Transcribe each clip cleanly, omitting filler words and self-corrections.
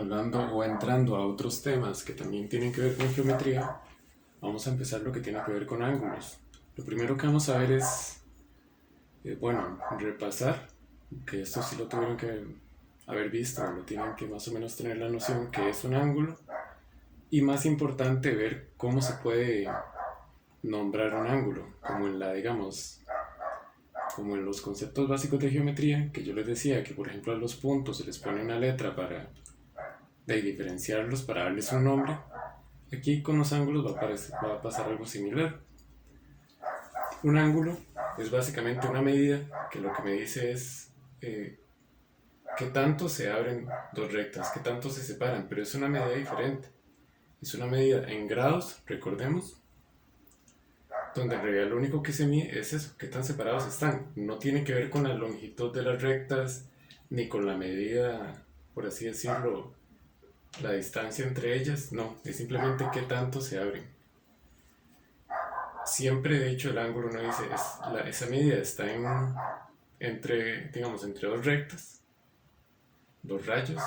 hablando o entrando a otros temas que también tienen que ver con geometría, vamos a empezar lo que tiene que ver con ángulos. Lo primero que vamos a ver es, repasar, que esto sí lo tuvieron que haber visto, lo tienen que más o menos tener la noción que es un ángulo, y más importante ver cómo se puede nombrar un ángulo, como en como en los conceptos básicos de geometría, que yo les decía que por ejemplo a los puntos se les pone una letra para diferenciarlos, para darles un nombre. Aquí con los ángulos va a pasar algo similar. Un ángulo es básicamente una medida que lo que me dice es qué tanto se abren dos rectas, qué tanto se separan, pero es una medida diferente. Es una medida en grados, recordemos, donde en realidad lo único que se mide es eso, qué tan separados están. No tiene que ver con la longitud de las rectas, ni con la medida, por así decirlo, la distancia entre ellas, no, es simplemente qué tanto se abren. Siempre, de hecho, el ángulo no dice, esa medida está entre dos rectas, dos rayos,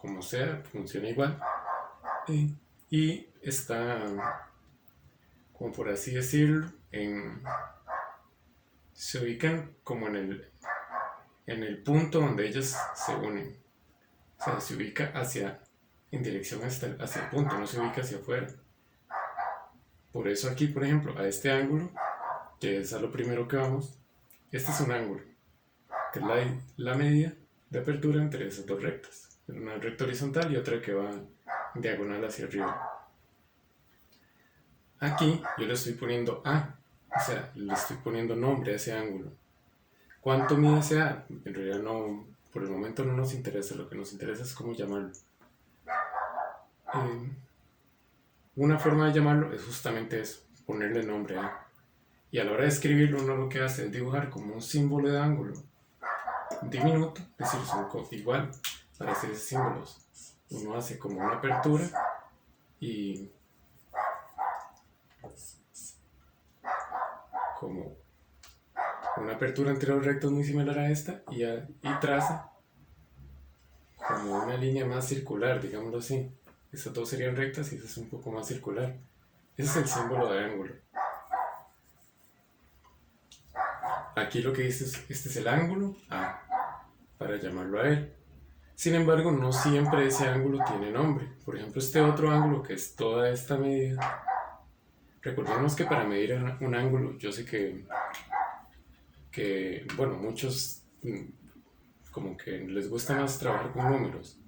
como sea, funciona igual, y está, como por así decirlo, se ubican como en el punto donde ellas se unen. O sea, se ubica en dirección hacia el punto, no se ubica hacia afuera. Por eso aquí, por ejemplo, a este ángulo, que es a lo primero que vamos, este es un ángulo, que es la medida de apertura entre esas dos rectas. Una recta horizontal y otra que va diagonal hacia arriba. Aquí yo le estoy poniendo A, o sea, le estoy poniendo nombre a ese ángulo. ¿Cuánto mide ese A? En realidad no, por el momento no nos interesa, lo que nos interesa es cómo llamarlo. Una forma de llamarlo es justamente eso, ponerle nombre A. Y a la hora de escribirlo uno lo que hace es dibujar como un símbolo de ángulo diminuto, es decir, son igual para hacer símbolos. Uno hace como una apertura y como una apertura entre dos rectas muy similar a esta y traza como una línea más circular, digámoslo así. Estas dos serían rectas y esta es un poco más circular. Ese es el símbolo de ángulo. Aquí lo que dice es, este es el ángulo A, para llamarlo a él. Sin embargo, no siempre ese ángulo tiene nombre. Por ejemplo, este otro ángulo que es toda esta medida. Recordemos que para medir un ángulo, yo sé que muchos como que les gusta más trabajar con números.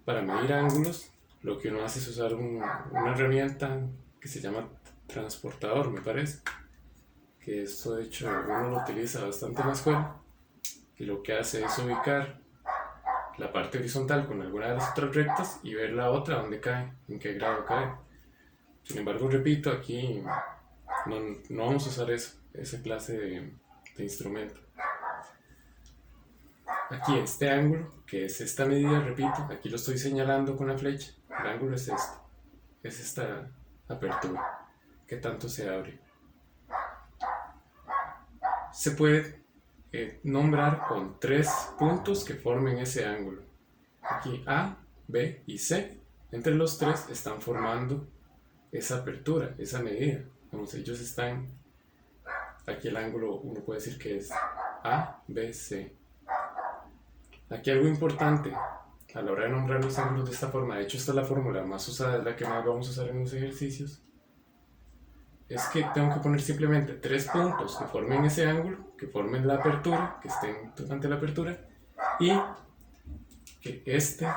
Para medir ángulos, lo que uno hace es usar una herramienta que se llama transportador, me parece. Que esto de hecho uno lo utiliza bastante en la escuela. Y lo que hace es ubicar la parte horizontal con alguna de las otras rectas y ver la otra dónde cae, en qué grado cae. Sin embargo, repito, aquí no vamos a usar esa clase de instrumento. Aquí este ángulo, que es esta medida, repito, aquí lo estoy señalando con la flecha. El ángulo es este, es esta apertura, que tanto se abre. Se puede nombrar con tres puntos que formen ese ángulo. Aquí A, B y C, entre los tres están formando esa apertura, esa medida. Vamos, ellos están, aquí el ángulo uno puede decir que es A, B, C. Aquí algo importante a la hora de nombrar los ángulos de esta forma, de hecho esta es la fórmula más usada, es la que más vamos a usar en los ejercicios, es que tengo que poner simplemente tres puntos que formen ese ángulo, que formen la apertura, que estén durante la apertura, y que este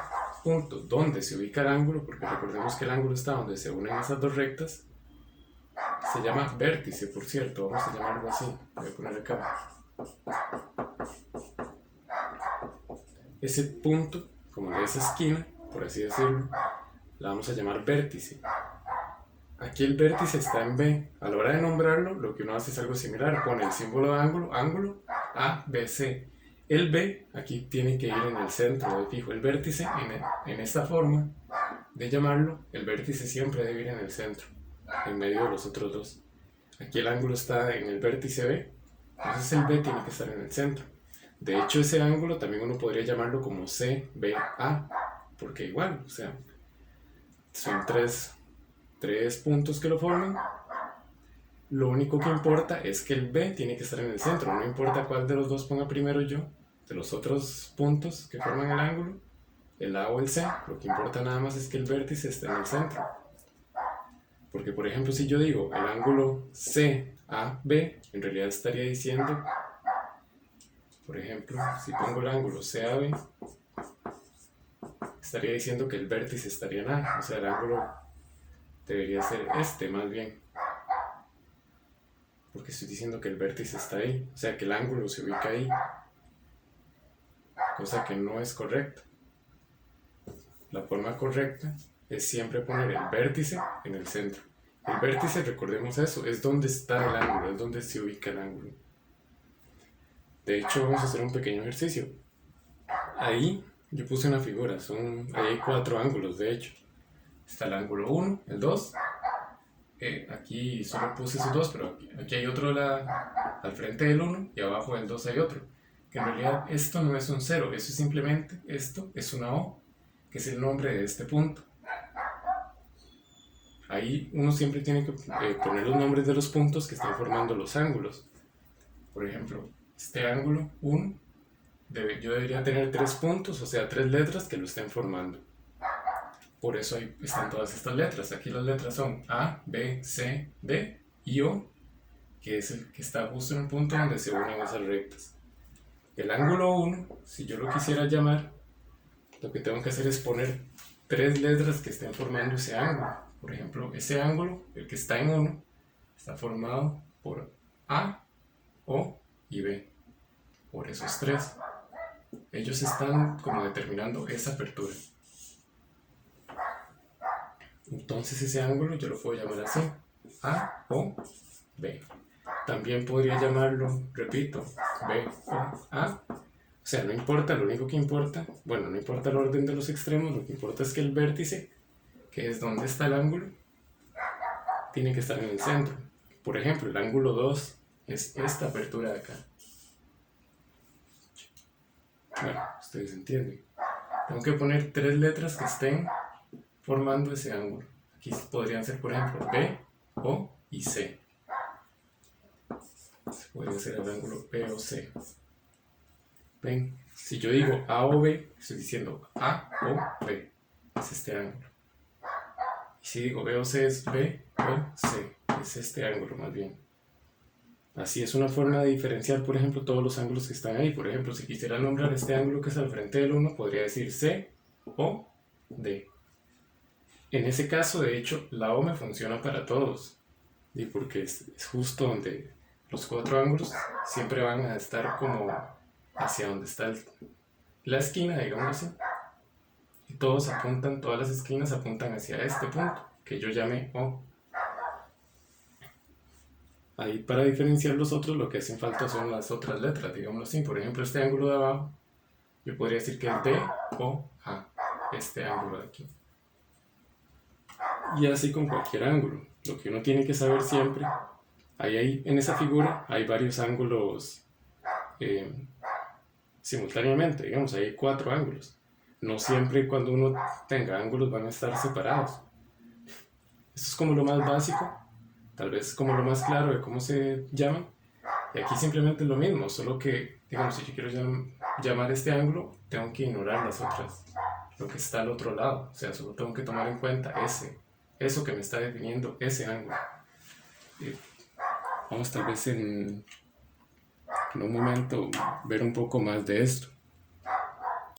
punto donde se ubica el ángulo, porque recordemos que el ángulo está donde se unen esas dos rectas, se llama vértice, por cierto, vamos a llamarlo así, voy a poner acá. Ese punto, como de esa esquina, por así decirlo, la vamos a llamar vértice. Aquí el vértice está en B. A la hora de nombrarlo, lo que uno hace es algo similar. Pone el símbolo de ángulo, A, B, C. El B aquí tiene que ir en el centro de fijo. El vértice, en esta forma de llamarlo, el vértice siempre debe ir en el centro, en medio de los otros dos. Aquí el ángulo está en el vértice B, entonces el B tiene que estar en el centro. De hecho, ese ángulo también uno podría llamarlo como CBA. porque igual, o sea, son tres puntos que lo forman. Lo único que importa es que el B tiene que estar en el centro, no importa cuál de los dos ponga primero yo, de los otros puntos que forman el ángulo, el A o el C, lo que importa nada más es que el vértice esté en el centro. Porque por ejemplo si yo digo el ángulo CAB, en realidad estaría diciendo, por ejemplo, si pongo el ángulo CAB, estaría diciendo que el vértice estaría en A, o sea el ángulo debería ser este más bien. Porque estoy diciendo que el vértice está ahí, o sea que el ángulo se ubica ahí, cosa que no es correcta. La forma correcta es siempre poner el vértice en el centro. El vértice, recordemos eso, es donde está el ángulo, es donde se ubica el ángulo. De hecho, vamos a hacer un pequeño ejercicio. Ahí yo puse una figura, ahí hay 4 ángulos, de hecho. Está el ángulo 1, el 2. Aquí solo puse esos 2, pero aquí hay otro al frente del 1 y abajo del 2 hay otro. Que en realidad esto no es un 0, eso es simplemente, esto es una O, que es el nombre de este punto. Ahí uno siempre tiene que poner los nombres de los puntos que están formando los ángulos. Por ejemplo, este ángulo 1, yo debería tener 3 puntos, o sea 3 letras que lo estén formando. Por eso ahí están todas estas letras. Aquí las letras son A, B, C, D y O, que es el que está justo en el punto donde se unen esas rectas. El ángulo 1, si yo lo quisiera llamar, lo que tengo que hacer es poner 3 letras que estén formando ese ángulo. Por ejemplo, ese ángulo, el que está en 1, está formado por A, O y B. Por esos 3. Ellos están como determinando esa apertura. Entonces ese ángulo yo lo puedo llamar así, A, O, B. También podría llamarlo, repito, B, O, A. O sea, no importa, lo único que importa, bueno, no importa el orden de los extremos, lo que importa es que el vértice, que es donde está el ángulo, tiene que estar en el centro. Por ejemplo, el ángulo 2 es esta apertura de acá. Bueno, ustedes entienden. Tengo que poner 3 letras que estén formando ese ángulo. Aquí podrían ser, por ejemplo, B, O y C. Podría ser el ángulo B o C. Ven, si yo digo A o B, estoy diciendo A o B. Es este ángulo. Y si digo B o C, es B o C. Es este ángulo más bien. Así es una forma de diferenciar, por ejemplo, todos los ángulos que están ahí. Por ejemplo, si quisiera nombrar este ángulo que es al frente del 1, podría decir C o D. En ese caso, de hecho, la O me funciona para todos. Y porque es justo donde los 4 ángulos siempre van a estar como hacia donde está la esquina, digamos así. Y todas las esquinas apuntan hacia este punto, que yo llamé O. Ahí para diferenciar los otros lo que hacen falta son las otras letras, digámoslo así. Por ejemplo, este ángulo de abajo, yo podría decir que es D o A, este ángulo de aquí. Y así con cualquier ángulo. Lo que uno tiene que saber siempre, ahí en esa figura hay varios ángulos simultáneamente, digamos, hay 4 ángulos. No siempre cuando uno tenga ángulos van a estar separados. Esto es como lo más básico, tal vez como lo más claro de cómo se llaman. Y aquí simplemente es lo mismo, solo que, digamos, si yo quiero llamar este ángulo, tengo que ignorar las otras, lo que está al otro lado. O sea, solo tengo que tomar en cuenta eso que me está definiendo ese ángulo. Vamos tal vez en un momento ver un poco más de esto.